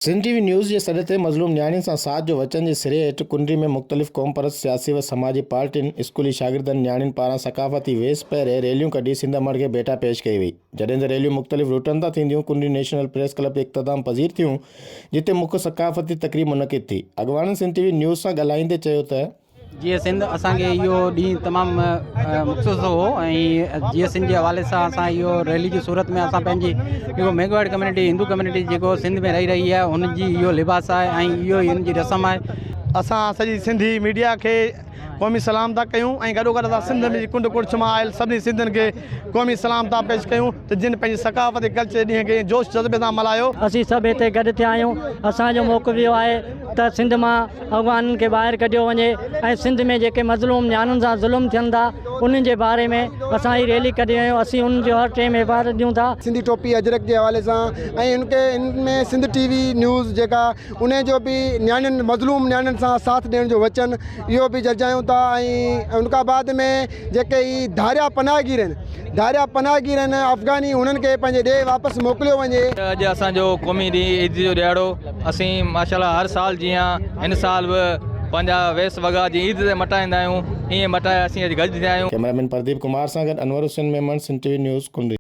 Sindh TV news जे सॾ ते मज़लूम नियाणियुनि सां साथ जो वचन जे सिरे हेठि कुंडरी में मुख़्तलिफ़ क़ौम परस्त सियासी व समाजी पार्टियुनि स्कूली शागिर्दनि नियाणियुनि पारां सक़ाफ़ती वेस पहिरें रैलियूं कढी सिंध अमड़ खे भेटा पेश कई वई। जॾहिं त रैलियूं मुख़्तलिफ़ रूटनि तां थींदियूं, कुंडरी नेशनल प्रेस क्लब इख़्तिताम पज़ीर थियूं, जिते मुख्य सक़ाफ़ती तक़रीब मुनक़िद थी। अॻवाननि सिंध टीवी न्यूज़ सां ॻाल्हाईंदे चयो त जी सिंध असांखे इहो ॾींहुं तमामु मख़सूस हो ऐं जीअं सिंध जे हवाले सां असां इहो रैली जी सूरत में असां पंहिंजी जेको मेघवाड़ कम्युनिटी हिंदू कम्युनिटी जेको सिंध में रही आहे हुनजी इहो लिबास आहे ऐं इहो हिन जी रस्म आहे। असां सॼी सिंधी मीडिया खे क़ौमी सलाम था कयूं ऐं गॾोगॾु असां सिंध में कुंड कुर्छ मां आयल सभिनी सिंधियुनि खे क़ौमी सलाम था पेश कयूं त जिन पंहिंजी सक़ाफ़ती कल्चर ॾींहं खे जोश जज़्बे सां मल्हायो। असीं सभु हिते गॾु थिया आहियूं। असांजो मौक़िफ़ो आहे त सिंध मां अफ़गाननि खे ॿाहिरि कढियो वञे ऐं सिंध में जेके मज़लूम नियाणियुनि सां ज़ुल्म थियनि था उन्हनि जे बारे में असां ही रैली कढी आहियूं। असीं उन्हनि जो हर टाइम हिफ़ाज़त ॾियूं था। सिंधी टोपी अजरक जे हवाले सां ऐं इनमें सिंध टीवी न्यूज़ जेका उन जो बि नियाणियुनि मज़लूम नियाणियुनि सां साथ ॾियण जो वचन इहो बि जजायूं था। ऐं उनखां बाद में जेके ई धारिया पनाहगीर आहिनि अफ़गानी उन्हनि खे पंहिंजे ॾे वापसि मोकिलियो वञे। अॼु असांजो क़ौमी ॾींहुं ईद जो ॾियारो असीं माशाल्लाह हर साल जीअं हिन साल बि पंहिंजा वेस वॻा जीअं ईद ते मटाईंदा आहियूं ईअं मटाए असीं अॼु गॾु थिया आहियूं। कैमरामैन प्रदीप कुमार सां गॾु अनवर हुसैन मेमन, सिंध टीवी न्यूज़ कुंडरी।